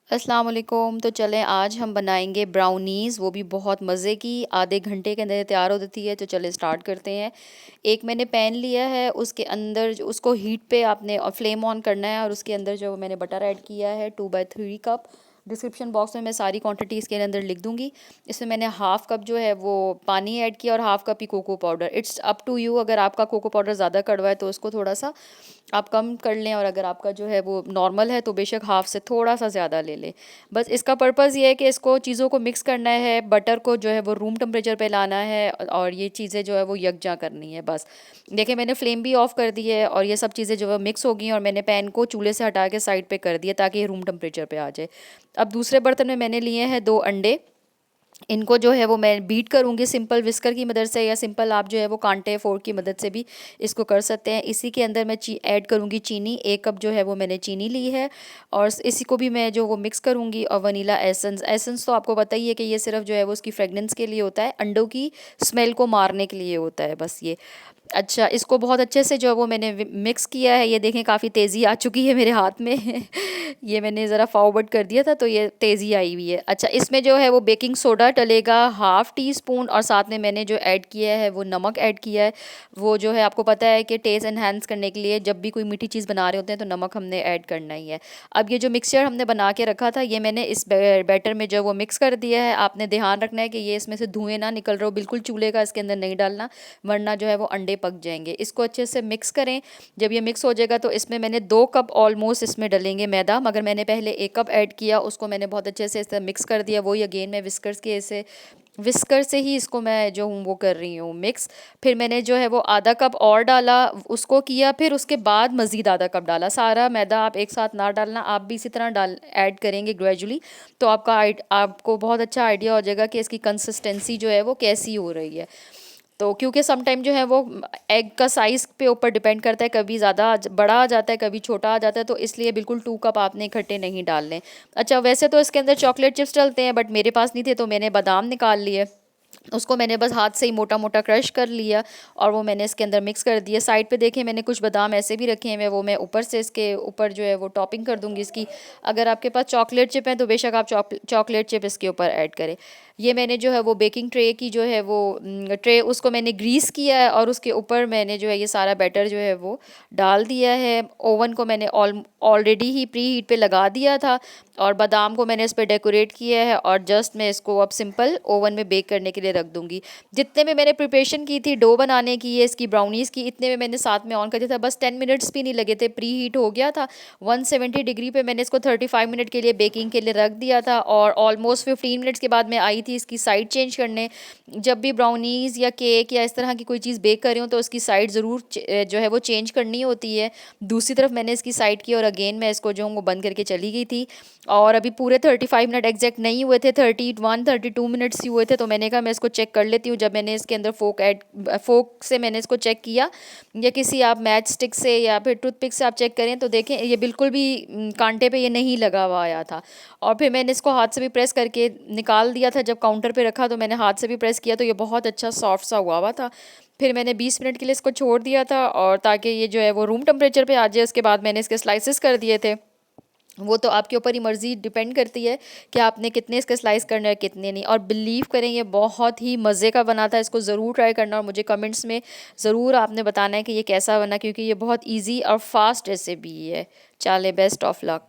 अस्सलाम वालेकुम। तो चलें आज हम बनाएंगे ब्राउनीज़, वो भी बहुत मज़े की। आधे घंटे के अंदर तैयार हो जाती है। तो चलें स्टार्ट करते हैं। एक मैंने पैन लिया है, उसके अंदर उसको हीट पे आपने और फ्लेम ऑन करना है, और उसके अंदर जो मैंने बटर ऐड किया है 2/3 कप। डिस्क्रिप्शन बॉक्स में मैं सारी क्वांटिटी इसके अंदर लिख दूंगी। इसमें मैंने हाफ़ कप जो है वो पानी ऐड किया और हाफ़ कप ही cocoa powder. It's up to you, अगर आपका कोको पाउडर ज़्यादा कड़वा है तो उसको थोड़ा सा आप कम कर लें, और अगर आपका जो है वो नॉर्मल है तो बेशक हाफ़ से थोड़ा सा ज़्यादा ले लें। बस इसका पर्पज़ ये है कि इसको चीज़ों को मिक्स करना है, बटर को जो है वो रूम टेम्परेचर पे लाना है, और ये चीज़ें जो है वो यकजा करनी है बस। देखिए मैंने फ्लेम भी ऑफ़ कर दी है, और ये सब चीज़ें जो है मिक्स हो गई, और मैंने पैन को चूल्हे से हटा के साइड पे कर दिया ताकि ये रूम टेम्परेचर पे आ जाए। अब दूसरे बर्तन में मैंने लिए हैं 2 अंडे। इनको जो है वो मैं बीट करूँगी सिंपल विस्कर की मदद से, या सिंपल आप जो है वो कांटे फोर्क की मदद से भी इसको कर सकते हैं। इसी के अंदर मैं ऐड करूँगी चीनी। 1 कप जो है वो मैंने चीनी ली है, और इसी को भी मैं जो वो मिक्स करूँगी। और वनीला एसेंस, एसेंस तो आपको पता ही है कि ये सिर्फ जो है वो उसकी फ्रेगनेंस के लिए होता है, अंडों की स्मेल को मारने के लिए होता है बस ये। अच्छा, इसको बहुत अच्छे से जो है वो मैंने मिक्स किया है। ये देखें काफ़ी तेज़ी आ चुकी है मेरे हाथ में ये मैंने ज़रा फॉरवर्ड कर दिया था तो ये तेज़ी आई हुई है। अच्छा, इसमें जो है वो बेकिंग सोडा डलेगा 1/2 टी स्पून, और साथ में मैंने जो ऐड किया है वो नमक ऐड किया है। वो जो है आपको पता है कि टेस्ट एनहांस करने के लिए जब भी कोई मीठी चीज़ बना रहे होते हैं तो नमक हमने ऐड करना ही है। अब ये जो मिक्सचर हमने बना के रखा था, ये मैंने इस बैटर में जो वो मिक्स कर दिया है। आपने ध्यान रखना है कि ये इसमें से धुएँ ना निकल रहा हो, बिल्कुल चूल्हे का इसके अंदर नहीं डालना, वरना जो है वो अंडे पक जाएंगे। इसको अच्छे से मिक्स करें। जब ये मिक्स हो जाएगा तो इसमें मैंने 2 कप ऑलमोस्ट इसमें डलेंगे मैदा, मगर मैंने पहले 1 कप ऐड किया, उसको मैंने बहुत अच्छे से इस तरह मिक्स कर दिया। वही अगेन मैं विस्कर से ही इसको मैं जो हूँ वो कर रही हूँ मिक्स। फिर मैंने जो है वो आधा कप और डाला, उसको किया, फिर उसके बाद मज़ीद आधा कप डाला। सारा मैदा आप एक साथ ना डालना, आप भी इसी तरह डाल ऐड करेंगे ग्रेजुअली, तो आपको बहुत अच्छा आइडिया हो जाएगा कि इसकी कंसिस्टेंसी जो है वो कैसी हो रही है। तो क्योंकि सम टाइम जो है वो एग का साइज़ पे ऊपर डिपेंड करता है, कभी ज़्यादा बड़ा आ जाता है, कभी छोटा आ जाता है, तो इसलिए बिल्कुल 2 कप आपने इकट्ठे नहीं डालने। अच्छा, वैसे तो इसके अंदर चॉकलेट चिप्स डलते हैं, बट मेरे पास नहीं थे तो मैंने बादाम निकाल लिए। उसको मैंने बस हाथ से ही मोटा मोटा क्रश कर लिया, और वो मैंने इसके अंदर मिक्स कर दिया। साइड पे देखें मैंने कुछ बादाम ऐसे भी रखे हैं, वो मैं ऊपर से इसके ऊपर जो है वो टॉपिंग कर दूंगी इसकी। अगर आपके पास चॉकलेट चिप है तो बेशक आप चॉकलेट चिप इसके ऊपर ऐड करें। ये मैंने जो है वो बेकिंग ट्रे की जो है वो ट्रे, उसको मैंने ग्रीस किया है, और उसके ऊपर मैंने जो है ये सारा बैटर जो है वो डाल दिया है। ओवन को मैंने ऑलरेडी ही प्री हीट पे लगा दिया था, और बादाम को मैंने इस पर डेकोरेट किया है, और जस्ट मैं इसको अब सिंपल ओवन में बेक करने के लिए रख दूंगी। जितने में मैंने प्रिपरेशन की थी डो बनाने की, ये इसकी ब्राउनीज़ की, इतने में मैंने साथ में ऑन कर दिया था। बस 10 मिनट्स भी नहीं लगे थे, प्री हीट हो गया था। 170 डिग्री पे मैंने इसको 35 मिनट के लिए बेकिंग के लिए रख दिया था, और ऑलमोस्ट 15 मिनट्स के बाद मैं आई थी इसकी साइड चेंज करने। जब भी ब्राउनीज़ या केक या इस तरह की कोई चीज़ बेक कर रही हूँ तो उसकी साइड ज़रूर जो है वो चेंज करनी होती है। दूसरी तरफ मैंने इसकी साइड की, और अगेन मैं इसको जो हूँ वो बंद करके चली गई थी। और अभी पूरे 35 मिनट एग्जैक्ट नहीं हुए थे, 32 मिनट्स ही हुए थे, तो मैंने कहा मैं इसको चेक कर लेती हूँ। जब मैंने इसके अंदर फोक से मैंने इसको चेक किया, या किसी आप मैच स्टिक से या फिर टूथपिक से आप चेक करें, तो देखें ये बिल्कुल भी कांटे पे ये नहीं लगा हुआ आया था। और फिर मैंने इसको हाथ से भी प्रेस करके निकाल दिया था। जब काउंटर पे रखा तो मैंने हाथ से भी प्रेस किया, तो ये बहुत अच्छा सॉफ्ट सा हुआ था। फिर मैंने 20 मिनट के लिए इसको छोड़ दिया था, और ताकि ये जो है वो रूम टेम्परेचर पे आ जाए। उसके बाद मैंने इसके स्लाइसेस कर दिए थे। वो तो आपके ऊपर ही मर्ज़ी डिपेंड करती है कि आपने कितने इसके स्लाइस करने हैं कितने नहीं। और बिलीव करें ये बहुत ही मज़े का बना था, इसको ज़रूर ट्राई करना, और मुझे कमेंट्स में ज़रूर आपने बताना है कि ये कैसा बना, क्योंकि ये बहुत इजी और फास्ट रेसिपी है। चले, बेस्ट ऑफ लक।